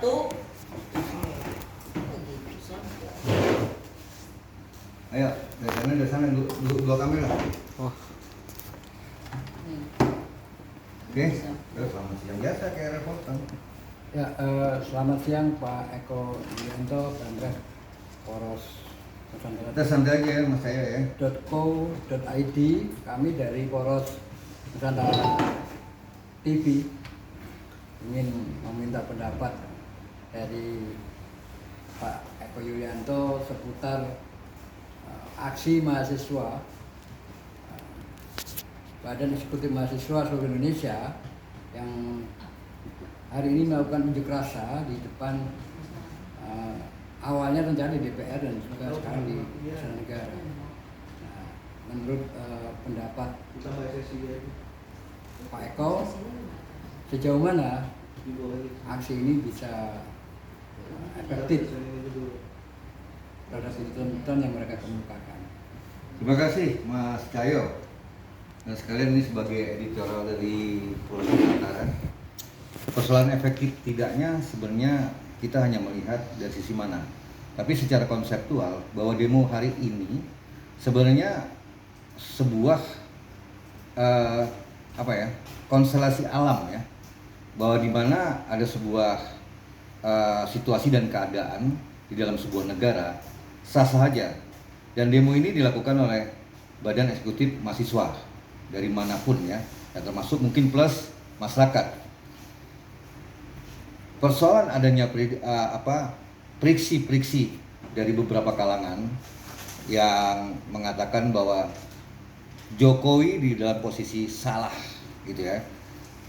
satu. Ayo, dari sana dua kamera. Oh, Oke, selamat siang biasa kayak reporter. Ya, selamat siang Pak Eko Yulianto, Pemret Poros Nusantara. Kita santai aja ya mas saya ya. .co.id, kami dari Poros Nusantara TV ingin meminta pendapat dari Pak Eko Yulianto seputar aksi mahasiswa Badan Eksekutif Mahasiswa seluruh Indonesia yang hari ini melakukan unjuk rasa di depan awalnya rencana di DPR dan juga sekarang di Istana Negara. Nah, menurut pendapat Pak Eko, sejauh mana aksi ini bisa efektif terhadap tuntutan yang mereka kemukakan? Terima kasih Mas Cahyo. Dan sekalian ini sebagai editorial dari Poros Nusantara. Persoalan efektif tidaknya sebenarnya kita hanya melihat dari sisi mana. Tapi secara konseptual bahwa demo hari ini sebenarnya sebuah konstelasi alam ya, bahwa di mana ada sebuah situasi dan keadaan di dalam sebuah negara sah-sah saja, dan demo ini dilakukan oleh Badan Eksekutif Mahasiswa dari manapun ya, dan termasuk mungkin plus masyarakat. Persoalan adanya friksi-friksi dari beberapa kalangan yang mengatakan bahwa Jokowi di dalam posisi salah gitu ya.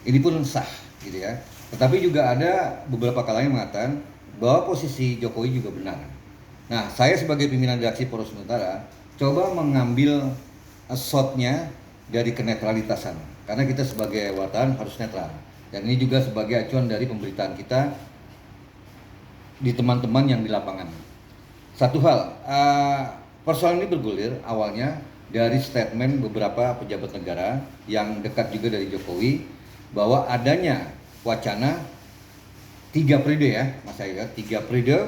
Ini pun sah gitu ya. Tetapi juga ada beberapa kalangan yang mengatakan bahwa posisi Jokowi juga benar. Nah, saya sebagai pimpinan redaksi Poros Nusantara coba mengambil shotnya dari kenetralitasan, karena kita sebagai wartawan harus netral, dan ini juga sebagai acuan dari pemberitaan kita di teman-teman yang di lapangan. Satu hal, persoalan ini bergulir awalnya dari statement beberapa pejabat negara yang dekat juga dari Jokowi, bahwa adanya wacana 3 periode ya Mas Ayah, 3 periode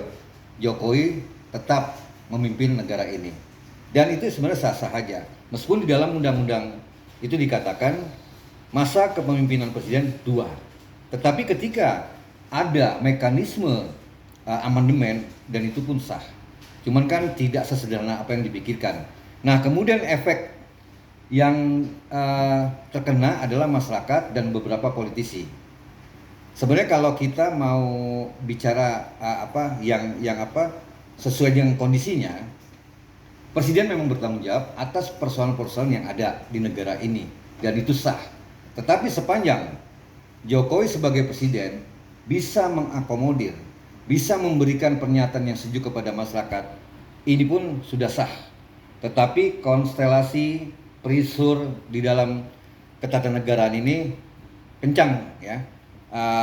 Jokowi tetap memimpin negara ini. Dan itu sebenarnya sah-sah saja, meskipun di dalam undang-undang itu dikatakan masa kepemimpinan presiden 2. Tetapi ketika ada mekanisme amandemen, dan itu pun sah. Cuman kan tidak sesederhana apa yang dipikirkan. Nah, kemudian efek yang terkena adalah masyarakat dan beberapa politisi. Sebenarnya kalau kita mau bicara sesuai dengan kondisinya, Presiden memang bertanggung jawab atas persoalan-persoalan yang ada di negara ini, dan itu sah. Tetapi sepanjang Jokowi sebagai presiden bisa mengakomodir, bisa memberikan pernyataan yang sejuk kepada masyarakat, ini pun sudah sah. Tetapi konstelasi perisur di dalam ketatanegaraan ini kencang ya,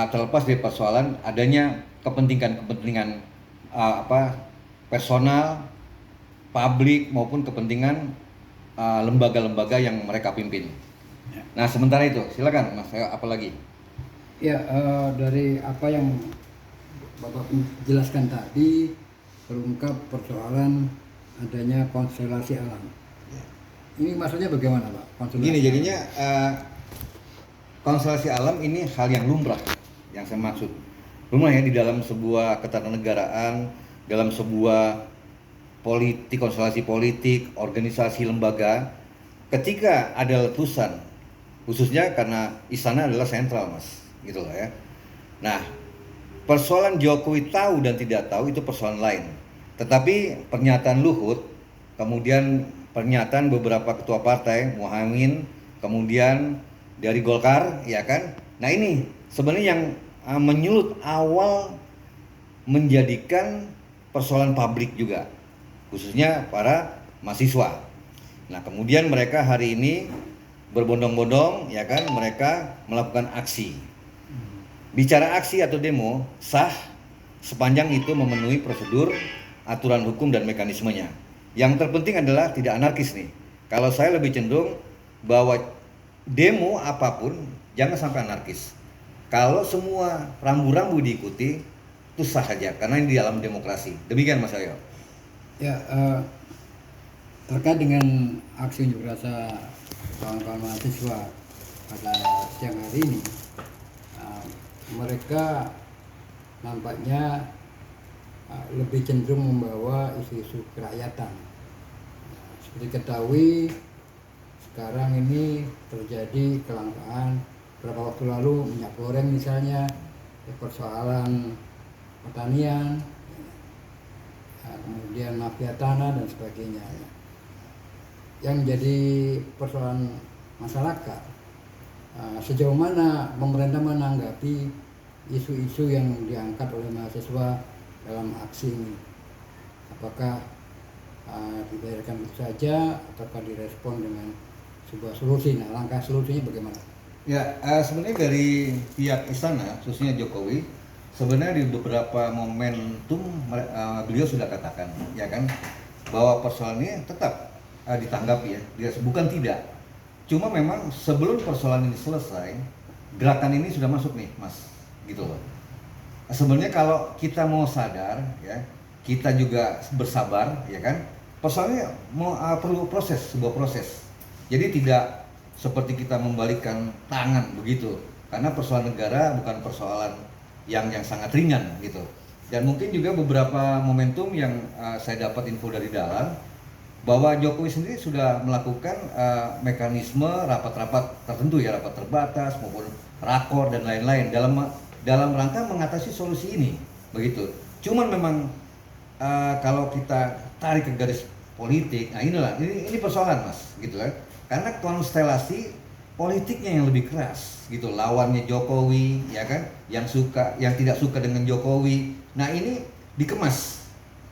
terlepas dari persoalan adanya kepentingan personal, publik maupun kepentingan lembaga-lembaga yang mereka pimpin. Nah, sementara itu silakan Mas, apa lagi? Ya, dari apa yang Bapak jelaskan tadi terungkap persoalan adanya konstelasi alam. Ini maksudnya bagaimana Pak? Konstelasi Gini jadinya konstelasi alam ini hal yang lumrah, yang saya maksud. Lumrah ya di dalam sebuah ketatanegaraan, dalam sebuah politik, konstelasi politik, organisasi lembaga, ketika ada letusan, khususnya karena istana adalah sentral Mas, gitu lah ya. Nah, persoalan Jokowi tahu dan tidak tahu itu persoalan lain. Tetapi pernyataan Luhut, kemudian pernyataan beberapa ketua partai, Muhaimin, kemudian dari Golkar, ya kan. Nah, ini sebenarnya yang menyulut awal menjadikan persoalan publik juga, khususnya para mahasiswa. Nah, kemudian mereka hari ini berbondong-bondong, ya kan, mereka melakukan aksi. Bicara aksi atau demo sah sepanjang itu memenuhi prosedur, aturan hukum dan mekanismenya. Yang terpenting adalah tidak anarkis nih. Kalau saya lebih cenderung bahwa demo apapun jangan sampai anarkis. Kalau semua rambu-rambu diikuti, itu sah saja karena ini di dalam demokrasi. Demikian Mas Ayo. Ya, terkait dengan aksi unjuk rasa kawan-kawan mahasiswa pada siang hari ini, mereka nampaknya lebih cenderung membawa isu-isu kerakyatan. Seperti ketahui, sekarang ini terjadi kelangkaan beberapa waktu lalu minyak goreng misalnya, persoalan pertanian, kemudian mafia tanah dan sebagainya. Yang menjadi persoalan masyarakat, sejauh mana pemerintah menanggapi isu-isu yang diangkat oleh mahasiswa dalam aksi ini? Apakah dibiarkan begitu saja ataukah direspon dengan sebuah solusi? Nah, langkah solusinya bagaimana? Ya, sebenarnya dari pihak istana, khususnya Jokowi, sebenarnya di beberapa momentum beliau sudah katakan, ya kan, bahwa persoalan ini tetap ditanggapi ya, bukan tidak. Cuma memang sebelum persoalan ini selesai, gerakan ini sudah masuk nih, Mas, gitu loh. Sebenarnya kalau kita mau sadar, ya, kita juga bersabar, ya kan, persoalannya perlu sebuah proses. Jadi tidak seperti kita membalikkan tangan begitu, karena persoalan negara bukan persoalan yang sangat ringan gitu. Dan mungkin juga beberapa momentum yang saya dapat info dari dalam, bahwa Jokowi sendiri sudah melakukan mekanisme rapat-rapat tertentu ya, rapat terbatas maupun rakor dan lain-lain dalam rangka mengatasi solusi ini begitu. Cuman memang kalau kita tarik ke garis politik, nah ini persoalan Mas gitu kan. Karena konstelasi politiknya yang lebih keras gitu, lawannya Jokowi ya kan, yang tidak suka dengan Jokowi. Nah, ini dikemas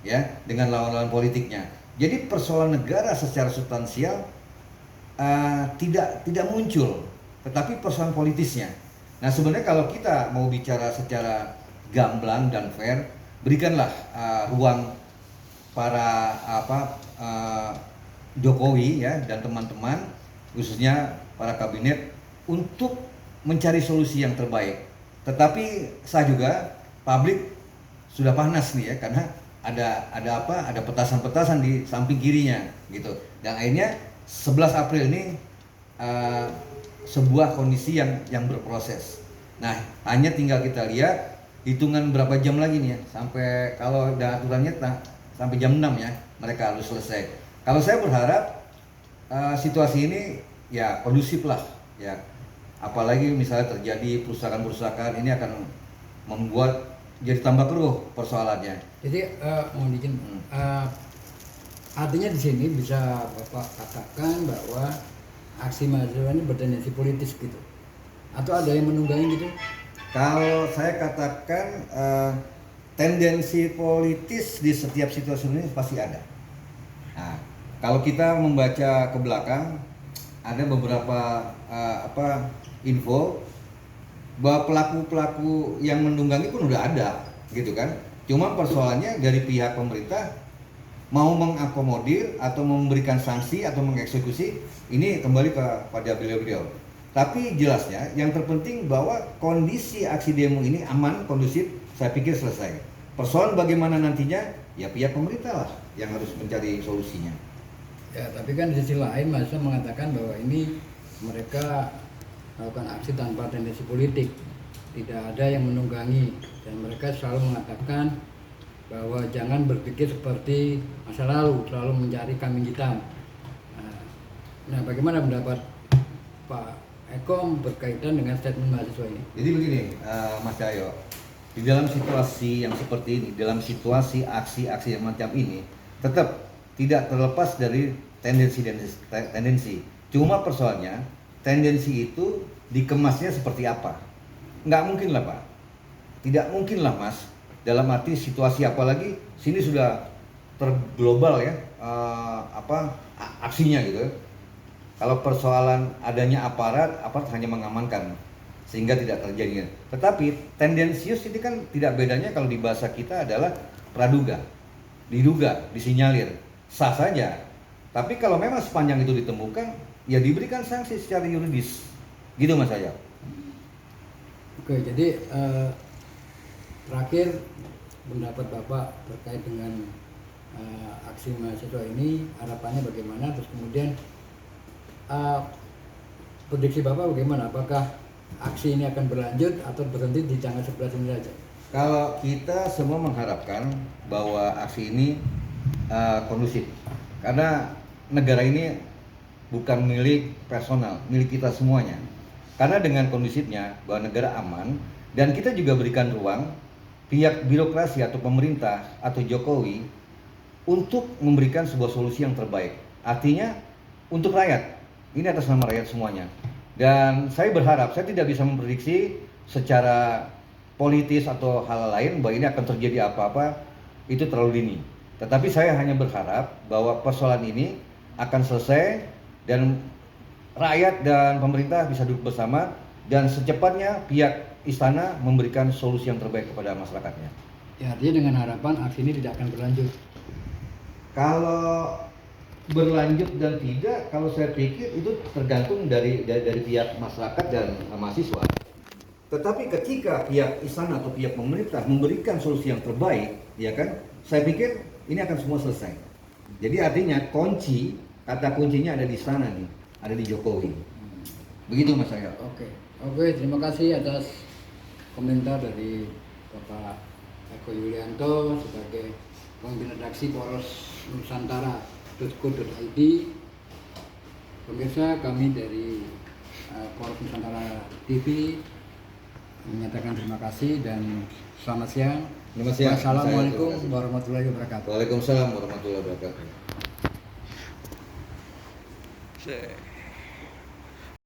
ya dengan lawan-lawan politiknya. Jadi persoalan negara secara substansial tidak muncul, tetapi persoalan politisnya. Nah, sebenarnya kalau kita mau bicara secara gamblang dan fair, berikanlah ruang para Jokowi ya dan teman-teman, khususnya para kabinet, untuk mencari solusi yang terbaik. Tetapi saya juga publik sudah panas nih ya, karena ada petasan-petasan di samping kirinya gitu. Dan akhirnya 11 April ini sebuah kondisi yang berproses. Nah, hanya tinggal kita lihat hitungan berapa jam lagi nih ya, sampai kalau ada aturannya sampai jam 6 ya mereka harus selesai. Kalau saya berharap situasi ini ya kondusif lah ya, apalagi misalnya terjadi perusakan-perusakan, ini akan membuat jadi tambah keruh persoalannya. Jadi mohon izin, artinya di sini bisa Bapak katakan bahwa aksi mahasiswa ini bertendensi politis gitu, atau ada yang menunggangi gitu? Kalau saya katakan tendensi politis di setiap situasi ini pasti ada. Nah, kalau kita membaca ke belakang, ada beberapa info bahwa pelaku-pelaku yang menunggangi pun udah ada, gitu kan. Cuma persoalannya dari pihak pemerintah mau mengakomodir atau memberikan sanksi atau mengeksekusi, ini kembali kepada beliau-beliau. Tapi jelasnya yang terpenting bahwa kondisi aksi demo ini aman, kondusif, saya pikir selesai. Persoalan bagaimana nantinya, ya pihak pemerintah lah yang harus mencari solusinya. Ya, tapi kan di sisi lain mahasiswa mengatakan bahwa ini mereka melakukan aksi tanpa tendensi politik, tidak ada yang menunggangi, dan mereka selalu mengatakan bahwa jangan berpikir seperti masa lalu, selalu mencari kambing hitam. Nah, bagaimana pendapat Pak Eko berkaitan dengan statement mahasiswa ini? Jadi begini, Mas Cahyo, di dalam situasi yang seperti ini, dalam situasi aksi-aksi yang macam ini, tetap tidak terlepas dari tendensi. Cuma persoalannya, tendensi itu dikemasnya seperti apa? Nggak mungkin lah Pak, tidak mungkin lah Mas, dalam arti situasi apalagi sini sudah terglobal ya, aksinya gitu. Kalau persoalan adanya aparat hanya mengamankan sehingga tidak terjadi. Tetapi tendensius ini kan tidak bedanya kalau di bahasa kita adalah praduga, diduga, disinyalir, sah saja. Tapi kalau memang sepanjang itu ditemukan, ya diberikan sanksi secara yuridis, gitu Mas Ayah. Oke, jadi terakhir pendapat Bapak terkait dengan aksi mahasiswa ini, harapannya bagaimana? Terus kemudian prediksi Bapak bagaimana? Apakah aksi ini akan berlanjut atau berhenti di tanggal 11 ini saja? Kalau kita semua mengharapkan bahwa aksi ini kondusif, karena negara ini bukan milik personal, milik kita semuanya. Karena dengan kondusifnya bahwa negara aman, dan kita juga berikan ruang pihak birokrasi atau pemerintah atau Jokowi untuk memberikan sebuah solusi yang terbaik. Artinya untuk rakyat, ini atas nama rakyat semuanya. Dan saya berharap, saya tidak bisa memprediksi secara politis atau hal lain bahwa ini akan terjadi apa-apa, itu terlalu dini. Tetapi saya hanya berharap bahwa persoalan ini akan selesai dan rakyat dan pemerintah bisa duduk bersama dan secepatnya pihak istana memberikan solusi yang terbaik kepada masyarakatnya. Ya, artinya dengan harapan aksi ini tidak akan berlanjut. Kalau berlanjut dan tidak, kalau saya pikir itu tergantung dari pihak masyarakat dan mahasiswa. Tetapi ketika pihak istana atau pihak pemerintah memberikan solusi yang terbaik, ya kan, saya pikir ini akan semua selesai. Jadi artinya kata kuncinya ada di sana nih, ada di Jokowi. Begitu Mas Aryo. Oke, terima kasih atas komentar dari Bapak Eko Yulianto sebagai pemimpin redaksi Poros Nusantara.co.id. Pemirsa, kami dari Poros Nusantara TV menyatakan terima kasih dan selamat siang. Selamat siang. Wassalamualaikum warahmatullahi wabarakatuh. Waalaikumsalam warahmatullahi wabarakatuh.